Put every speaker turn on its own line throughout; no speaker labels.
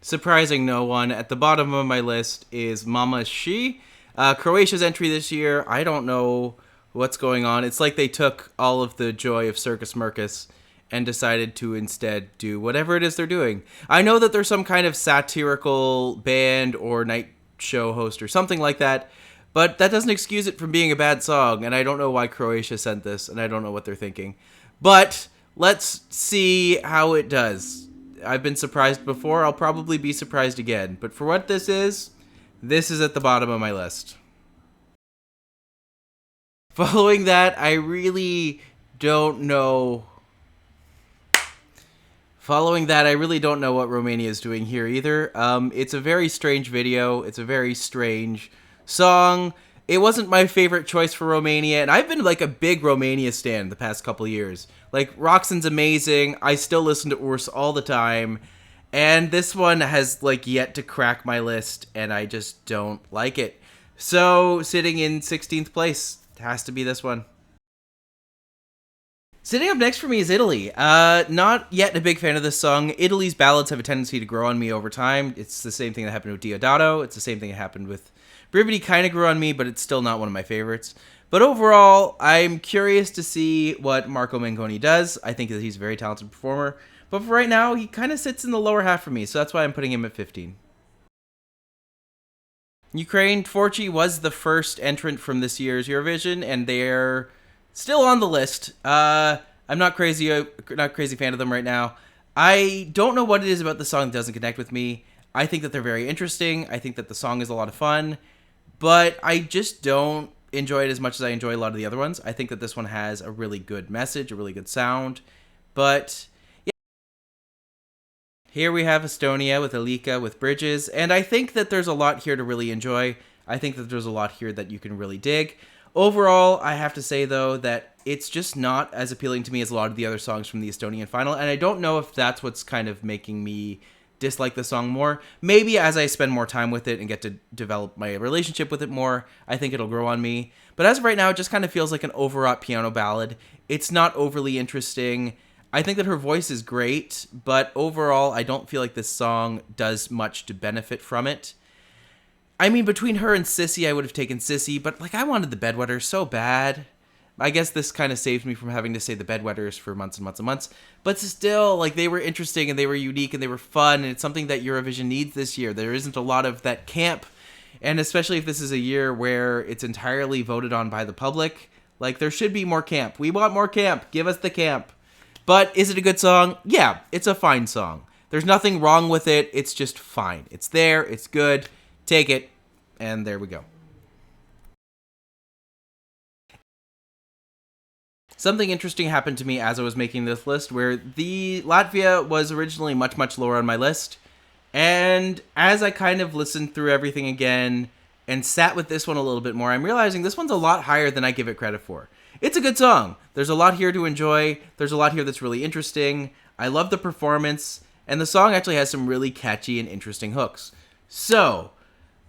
Surprising no one. At the bottom of my list is Mama She. Croatia's entry this year, I don't know what's going on. It's like they took all of the joy of Circus Mercus and decided to instead do whatever it is they're doing. I know that there's some kind of satirical band or night show host or something like that, but that doesn't excuse it from being a bad song, and I don't know why Croatia sent this, and I don't know what they're thinking. But let's see how it does. I've been surprised before, I'll probably be surprised again, but for what this is at the bottom of my list. Following that, I really don't know what Romania is doing here either. It's a very strange video. It's a very strange song. It wasn't my favorite choice for Romania, and I've been like a big Romania stan the past couple years. Like, Roxanne's amazing. I still listen to Urs all the time. And this one has like yet to crack my list, and I just don't like it. So, sitting in 16th place has to be this one. Sitting up next for me is Italy. Not yet a big fan of this song. Italy's ballads have a tendency to grow on me over time. It's the same thing that happened with Diodato. It's the same thing that happened with Brividi. Kind of grew on me, but it's still not one of my favorites. But overall, I'm curious to see what Marco Mengoni does. I think that he's a very talented performer. But for right now, he kind of sits in the lower half for me, so that's why I'm putting him at 15. Ukraine, Tvorchi was the first entrant from this year's Eurovision, and they're still on the list. I'm not crazy fan of them right now. I don't know what it is about the song that doesn't connect with me. I think that they're very interesting. I think that the song is a lot of fun, but I just don't enjoy it as much as I enjoy a lot of the other ones. I think that this one has a really good message, a really good sound, but yeah. Here we have Estonia with Aisha with Bridges, and I think that there's a lot here to really enjoy. I think that there's a lot here that you can really dig. Overall, I have to say, though, that it's just not as appealing to me as a lot of the other songs from the Estonian final, and I don't know if that's what's kind of making me dislike the song more. Maybe as I spend more time with it and get to develop my relationship with it more, I think it'll grow on me. But as of right now, it just kind of feels like an overwrought piano ballad. It's not overly interesting. I think that her voice is great, but overall, I don't feel like this song does much to benefit from it. I mean, between her and Sissy, I would have taken Sissy, but like I wanted the Bedwetters so bad. I guess this kind of saved me from having to say the Bedwetters for months and months and months. But still, like, they were interesting and they were unique and they were fun, and it's something that Eurovision needs this year. There isn't a lot of that camp, and especially if this is a year where it's entirely voted on by the public, like, there should be more camp. We want more camp. Give us the camp. But is it a good song? Yeah, it's a fine song. There's nothing wrong with it. It's just fine. It's there. It's good. Take it. And there we go. Something interesting happened to me as I was making this list, where the Latvia was originally much, much lower on my list. And as I kind of listened through everything again and sat with this one a little bit more, I'm realizing this one's a lot higher than I give it credit for. It's a good song. There's a lot here to enjoy. There's a lot here that's really interesting. I love the performance. And the song actually has some really catchy and interesting hooks. So,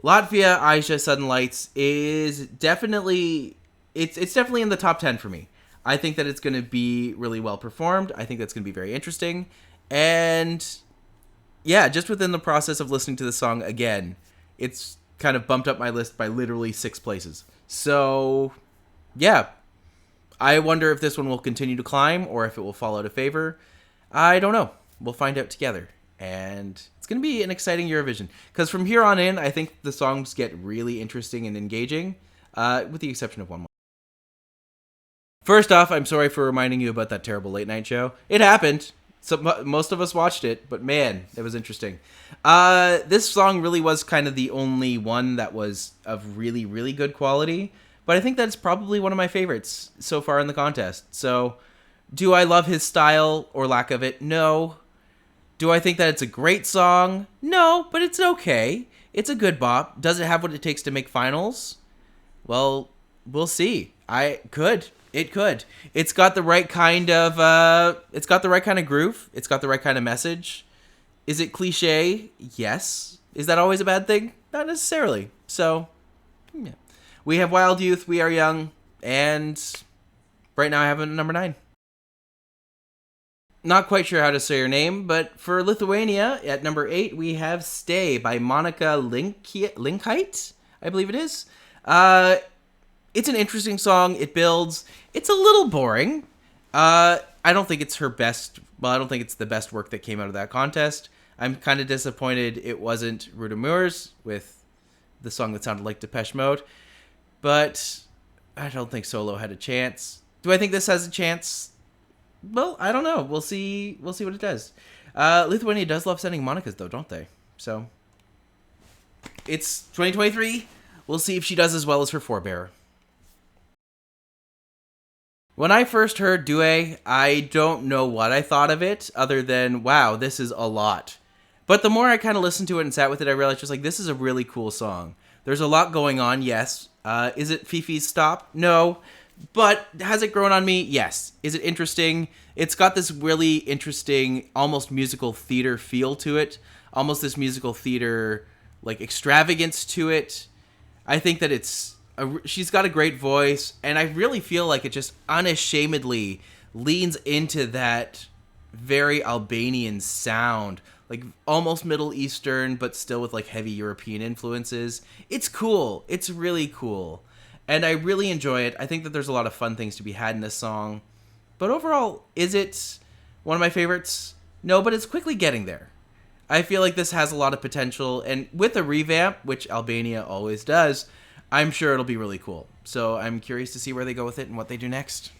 Latvia, Aisha, Sudden Lights is definitely... It's definitely in the top 10 for me. I think that it's going to be really well performed. I think that's going to be very interesting. And yeah, just within the process of listening to the song again, it's kind of bumped up my list by literally 6 places. So yeah, I wonder if this one will continue to climb or if it will fall out of favor. I don't know. We'll find out together. And it's going to be an exciting Eurovision. Because from here on in, I think the songs get really interesting and engaging, with the exception of one more. First off, I'm sorry for reminding you about that terrible late night show. It happened. So most of us watched it, but man, it was interesting. This song really was kind of the only one that was of really, really good quality, but I think that's probably one of my favorites so far in the contest. So, do I love his style or lack of it? No. Do I think that it's a great song? No, but it's okay. It's a good bop. Does it have what it takes to make finals? Well, we'll see. It could. It's got the right kind of groove. It's got the right kind of message. Is it cliche? Yes. Is that always a bad thing? Not necessarily. So, yeah. We have Wild Youth, We Are Young, and right now I have it at number 9. Not quite sure how to say her name, but for Lithuania, at number 8, we have Stay by Monica Linkheit, I believe it is. It's an interesting song. It builds. It's a little boring. I don't think it's her best. Well, I don't think it's the best work that came out of that contest. I'm kind of disappointed it wasn't Romania Im Yours with the song that sounded like Depeche Mode. But I don't think Solo had a chance. Do I think this has a chance? Well, I don't know. We'll see. We'll see what it does. Lithuania does love sending Monicas, though, don't they? So it's 2023. We'll see if she does as well as her forebearer. When I first heard Due, I don't know what I thought of it, other than, wow, this is a lot. But the more I kind of listened to it and sat with it, I realized just like, this is a really cool song. There's a lot going on, yes. Is it Fifi's Stop? No. But has it grown on me? Yes. Is it interesting? It's got this really interesting, almost musical theater feel to it. Almost this musical theater, like, extravagance to it. I think that she's got a great voice, and I really feel like it just unashamedly leans into that very Albanian sound, like almost Middle Eastern, but still with like heavy European influences. It's cool. It's really cool. And I really enjoy it. I think that there's a lot of fun things to be had in this song. But overall, is it one of my favorites? No, but it's quickly getting there. I feel like this has a lot of potential, and with a revamp, which Albania always does, I'm sure it'll be really cool. So I'm curious to see where they go with it and what they do next.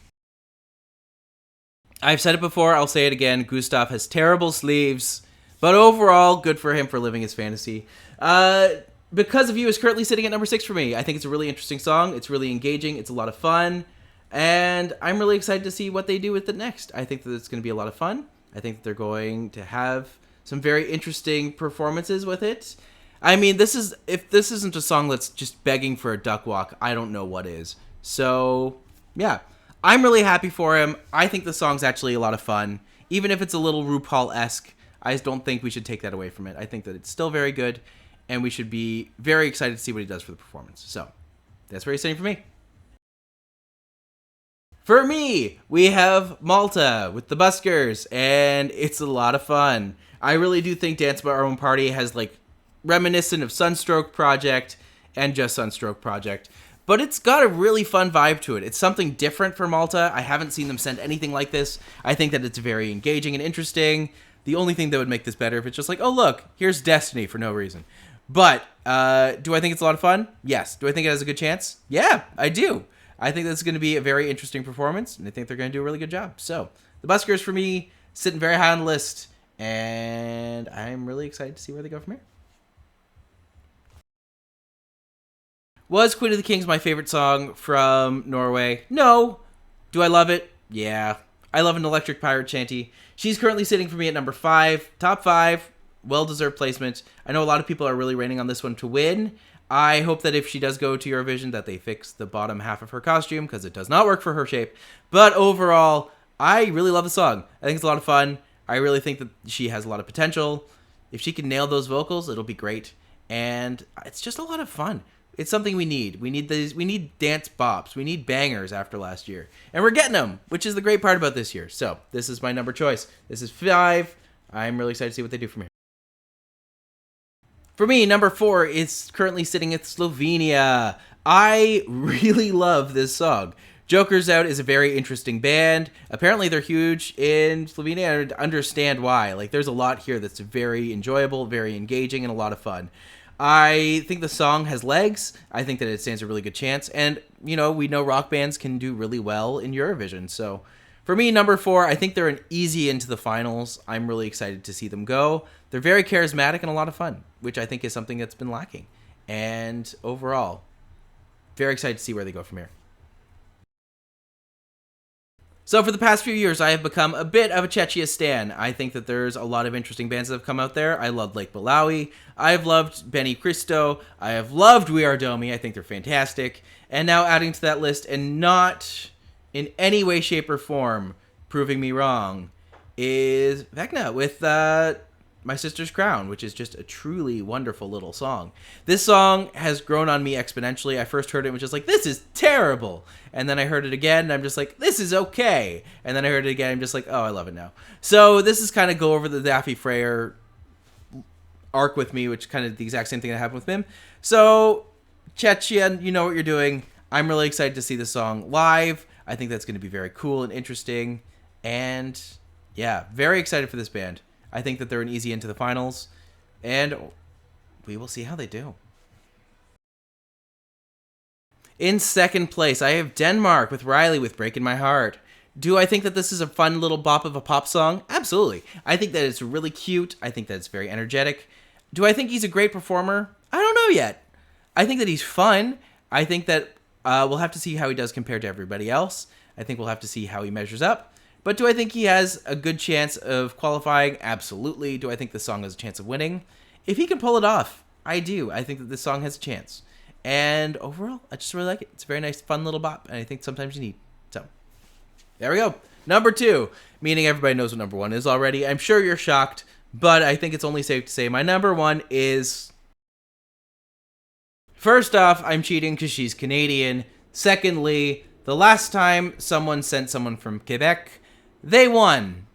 I've said it before, I'll say it again. Gustav has terrible sleeves, but overall, good for him for living his fantasy. Because of You is currently sitting at number 6 for me. I think it's a really interesting song. It's really engaging. It's a lot of fun. And I'm really excited to see what they do with it next. I think that it's going to be a lot of fun. I think that they're going to have some very interesting performances with it. I mean, if this isn't a song that's just begging for a duck walk, I don't know what is. So, yeah. I'm really happy for him. I think the song's actually a lot of fun. Even if it's a little RuPaul-esque, I just don't think we should take that away from it. I think that it's still very good, and we should be very excited to see what he does for the performance. So, that's where he's sitting for me. For me, we have Malta with the Buskers, and it's a lot of fun. I really do think Dance About Our Own Party has, like, reminiscent of Sunstroke Project and just Sunstroke Project. But it's got a really fun vibe to it. It's something different for Malta. I haven't seen them send anything like this. I think that it's very engaging and interesting. The only thing that would make this better if it's just like, oh, look, here's Destiny for no reason. But do I think it's a lot of fun? Yes. Do I think it has a good chance? Yeah, I do. I think this is going to be a very interesting performance, and I think they're going to do a really good job. So, the Buskers for me, sitting very high on the list, and I'm really excited to see where they go from here. Was Queen of the Kings my favorite song from Norway? No. Do I love it? Yeah. I love an electric pirate shanty. She's currently sitting for me at number 5. Top 5. Well-deserved placement. I know a lot of people are really raining on this one to win. I hope that if she does go to Eurovision that they fix the bottom half of her costume, because it does not work for her shape. But overall, I really love the song. I think it's a lot of fun. I really think that she has a lot of potential. If she can nail those vocals, it'll be great. And it's just a lot of fun. It's something we need. We need dance bops. We need bangers after last year. And we're getting them, which is the great part about this year. So, this is my number choice. This is 5. I'm really excited to see what they do from here. For me, number 4 is currently sitting at Slovenia. I really love this song. Joker's Out is a very interesting band. Apparently, they're huge in Slovenia. I understand why. Like, there's a lot here that's very enjoyable, very engaging, and a lot of fun. I think the song has legs. I think that it stands a really good chance. And, we know rock bands can do really well in Eurovision. So, for me, number 4, I think they're an easy into the finals. I'm really excited to see them go. They're very charismatic and a lot of fun, which I think is something that's been lacking. And overall, very excited to see where they go from here. So for the past few years, I have become a bit of a Czechia stan. I think that there's a lot of interesting bands that have come out there. I loved Lake Malawi. I've loved Benny Cristo. I have loved We Are Domi. I think they're fantastic. And now adding to that list, and not in any way, shape, or form proving me wrong, is Vecna with My Sister's Crown, which is just a truly wonderful little song. This song has grown on me exponentially. I first heard it and was just like, this is terrible. And then I heard it again and I'm just like, this is okay. And then I heard it again and I'm just like, oh, I love it now. So this is kind of go over the Daffy Freyr arc with me, which kind of the exact same thing that happened with him. So, Chechia, you know what you're doing. I'm really excited to see the song live. I think that's going to be very cool and interesting. And yeah, very excited for this band. I think that they're an easy into the finals. And we will see how they do. In second place, I have Denmark with Riley with Breaking My Heart. Do I think that this is a fun little bop of a pop song? Absolutely. I think that it's really cute. I think that it's very energetic. Do I think he's a great performer? I don't know yet. I think that he's fun. I think that we'll have to see how he does compared to everybody else. I think we'll have to see how he measures up. But do I think he has a good chance of qualifying? Absolutely. Do I think the song has a chance of winning? If he can pull it off, I do. I think that this song has a chance. And overall, I just really like it. It's a very nice, fun little bop, and I think sometimes you need. So, there we go. Number 2, meaning everybody knows what number 1 is already. I'm sure you're shocked, but I think it's only safe to say my number 1 is... First off, I'm cheating because she's Canadian. Secondly, the last time someone sent someone from Quebec, they won.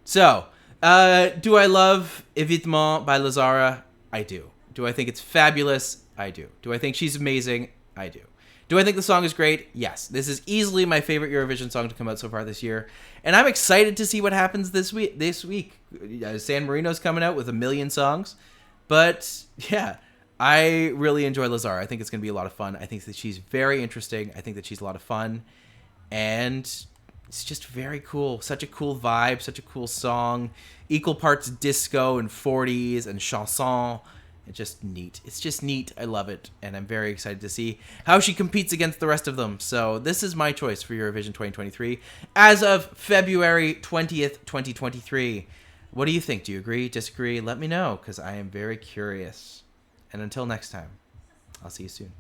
So, do I love Évidemment by Lazara? I do. Do I think it's fabulous? I do. Do I think she's amazing? I do. Do I think the song is great? Yes. This is easily my favorite Eurovision song to come out so far this year. And I'm excited to see what happens this week. San Marino's coming out with 1 million songs. But, yeah, I really enjoy Lazara. I think it's going to be a lot of fun. I think that she's very interesting. I think that she's a lot of fun. And it's just very cool. Such a cool vibe. Such a cool song. Equal parts disco and 40s and chanson. It's just neat. It's just neat. I love it. And I'm very excited to see how she competes against the rest of them. So this is my choice for Eurovision 2023 as of February 20th, 2023. What do you think? Do you agree? Disagree? Let me know because I am very curious. And until next time, I'll see you soon.